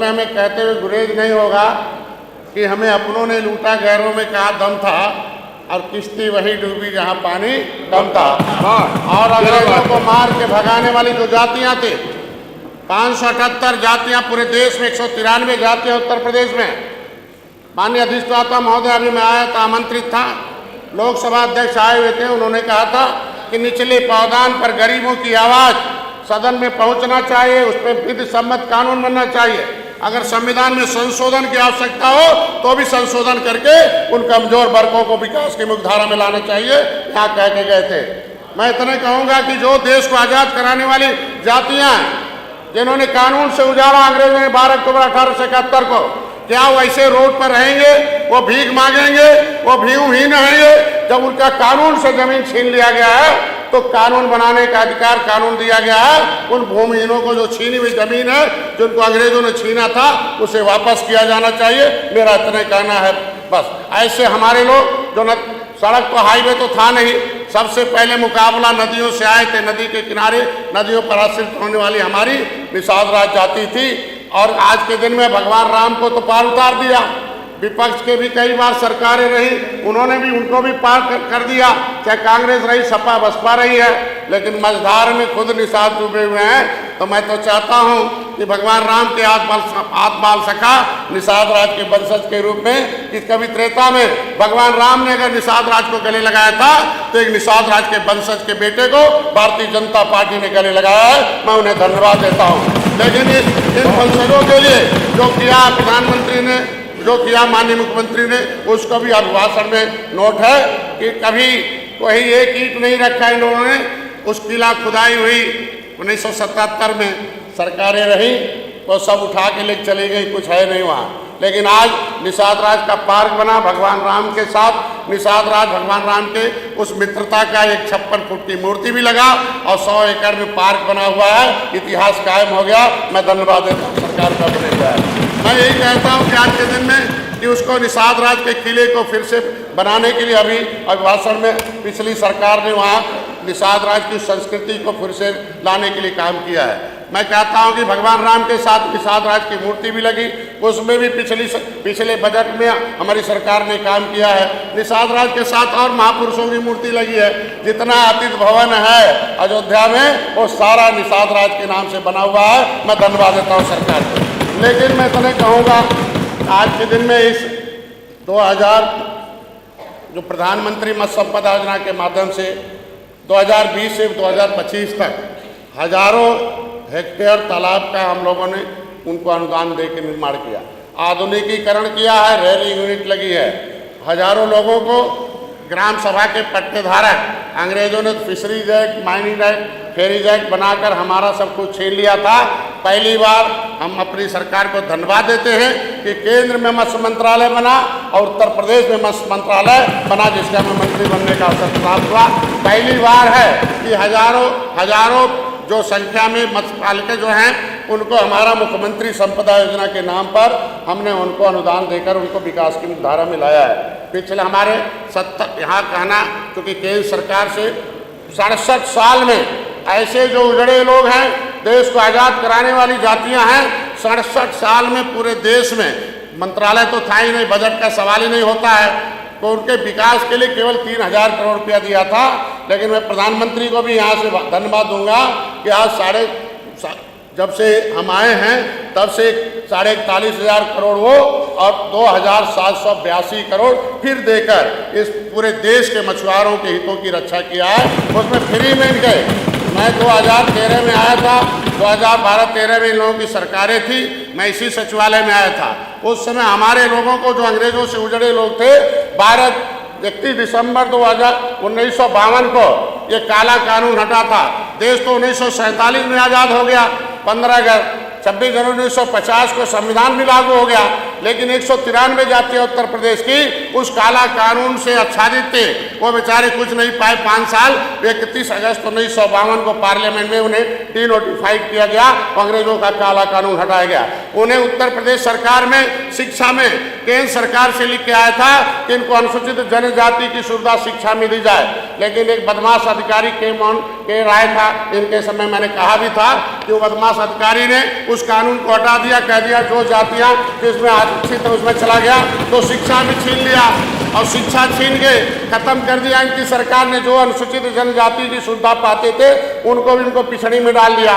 हमें कहते हुए गुरेज नहीं होगा कि हमें अपनों ने लूटा, गैरों में कहा दम था और किश्ती वही डूबी जहां पानी कम था। और अंग्रेजों को मार के भगाने वाली जो जातियां थी, 578 जातियां पूरे देश में, 193 जातियां उत्तर प्रदेश में। माननीय अधिष्ठाता महोदय अभी मैं आया था, आमंत्रित था, लोकसभा अध्यक्ष आए हुए थे। उन्होंने कहा था कि निचले पावदान पर गरीबों की आवाज सदन में पहुंचना चाहिए, उस पर विधि सम्मत कानून बनना चाहिए। अगर संविधान में संशोधन की आवश्यकता हो तो भी संशोधन करके उन कमजोर वर्गों को विकास की मुख्यधारा में लाना चाहिए, यहाँ कह के गए थे। मैं इतने कहूंगा कि जो देश को आजाद कराने वाली जातियां जिन्होंने कानून से उजाड़ा अंग्रेजों ने 12 अक्टूबर 1871 को, क्या वो ऐसे रोड पर रहेंगे? वो भीख मांगेंगे? वो भीमहीन रहेंगे? जब उनका कानून से जमीन छीन लिया गया है तो कानून बनाने का अधिकार कानून दिया गया है। उन भूमिहीनों को जो छीनी हुई जमीन है, जिनको अंग्रेजों ने छीना था, उसे वापस किया जाना चाहिए। मेरा इतना कहना है बस। ऐसे हमारे लोग जो सड़क तो हाईवे तो था नहीं, सबसे पहले मुकाबला नदियों से आए थे। नदी के किनारे नदियों पर आश्रित होने वाली हमारी निषाद राज जाति थी। और आज के दिन में भगवान राम को तो पार उतार दिया। विपक्ष के भी कई बार सरकारें रही, उन्होंने भी उनको भी पार कर दिया, चाहे कांग्रेस रही, सपा बसपा रही है, लेकिन मझधार में खुद निषाद डूबे हुए हैं। तो मैं तो चाहता हूं कि भगवान राम के हाथ बाल सखा निषाद राज के वंशज के रूप में, कि कभी त्रेता में भगवान राम ने अगर निषाद राज को गले लगाया था तो एक निषाद राज के वंशज के बेटे को भारतीय जनता पार्टी ने गले लगाया है। मैं उन्हें धन्यवाद देता हूँ। लेकिन इन वंशजों के लिए जो किया प्रधानमंत्री ने, जो किया माननीय मुख्यमंत्री ने, उसको भी अभिभाषण में नोट है कि कभी कोई एक ईंट नहीं रखा इन लोगों ने। उस किला खुदाई हुई 1977 में, सरकारें रही तो सब उठा के लेके चली गई, कुछ है नहीं वहाँ। लेकिन आज निषाद राज का पार्क बना भगवान राम के साथ। निषाद राज भगवान राम के उस मित्रता का एक 56 फुट की मूर्ति भी लगा और 100 एकड़ में पार्क बना हुआ है। इतिहास कायम हो गया। मैं धन्यवाद देता हूँ सरकार का बने हुआ है। मैं यही कहता हूँ कि आज के दिन में कि उसको निषाद राज के किले को फिर से बनाने के लिए अभी अभिभाषण में पिछली सरकार ने वहाँ निषाद राज की संस्कृति को फिर से लाने के लिए काम किया है। मैं कहता हूं कि भगवान राम के साथ निषाद राज की मूर्ति भी लगी, उसमें भी पिछले बजट में हमारी सरकार ने काम किया है। निषाद राज के साथ और महापुरुषों की मूर्ति लगी है। जितना अतिथि भवन है अयोध्या में वो सारा निषाद राज के नाम से बना हुआ है। मैं धन्यवाद देता हूँ सरकार को। लेकिन मैं इतना कहूँगा आज के दिन में इस 2000 जो प्रधानमंत्री मत्स्य संपदा योजना के माध्यम से 2020 से 2025 तक हजारों हेक्टेयर तालाब का हम लोगों ने उनको अनुदान दे के निर्माण किया, आधुनिकीकरण किया है, रेलिंग यूनिट लगी है। हजारों लोगों को ग्राम सभा के पट्टेधारक, अंग्रेजों ने fisheries act, mining act, ferries act बनाकर हमारा सब कुछ छीन लिया था। पहली बार हम अपनी सरकार को धन्यवाद देते हैं कि केंद्र में मत्स्य मंत्रालय बना और उत्तर प्रदेश में मत्स्य मंत्रालय बना, जिसका मैं मंत्री बनने का अवसर प्राप्त हुआ। पहली बार है कि हजारों जो संख्या में मत्स्य पालक जो हैं उनको हमारा मुख्यमंत्री संपदा योजना के नाम पर हमने उनको अनुदान देकर उनको विकास की धारा में लाया है। पिछले हमारे 70 यहाँ कहना, क्योंकि केंद्र सरकार से 67 साल में ऐसे जो उजड़े लोग हैं, देश को आज़ाद कराने वाली जातियां हैं, 67 साल में पूरे देश में मंत्रालय तो था ही नहीं, बजट का सवाल ही नहीं होता है, तो उनके विकास के लिए केवल 3000 करोड़ रुपया दिया था। लेकिन मैं प्रधानमंत्री को भी यहाँ से धन्यवाद दूंगा कि आज जब से हम आए हैं तब से 41,500 करोड़ वो और 2,782 करोड़ फिर देकर इस पूरे देश के मछुआरों के हितों की रक्षा किया है। उसमें फ्री में गए। मैं 2013 में आया था, 2012-13 में इन लोगों की सरकारें थी, मैं इसी सचिवालय में आया था। उस समय हमारे लोगों को जो अंग्रेजों से उजड़े लोग थे, 31 दिसंबर 1952 को ये काला कानून हटा था। देश तो 1947 में आज़ाद हो गया, 26 जनवरी 1950 को संविधान भी लागू हो गया, लेकिन 193 जातियां उत्तर प्रदेश की उस काला कानून से आच्छादित थे। वो बेचारे कुछ नहीं पाए 5 साल। 31 अगस्त 1952 को पार्लियामेंट में उन्हें डीनोटिफाइड किया गया, अंग्रेजों का काला कानून हटाया गया। उन्हें उत्तर प्रदेश सरकार में शिक्षा में केंद्र सरकार से लिख के आया था कि इनको अनुसूचित जनजाति की सुविधा शिक्षा में दी जाए, लेकिन एक बदमाश अधिकारी के राय था, इनके समय मैंने कहा भी था कि वो बदमाश अधिकारी ने उस कानून को हटा दिया, कह दिया जो जातियां जिसमें आरक्षित है उसमें चला गया, तो शिक्षा भी छीन लिया और शिक्षा छीन के खत्म कर दिया इनकी सरकार ने। जो अनुसूचित जनजाति की सुविधा पाते थे उनको भी इनको पिछड़ी में डाल दिया।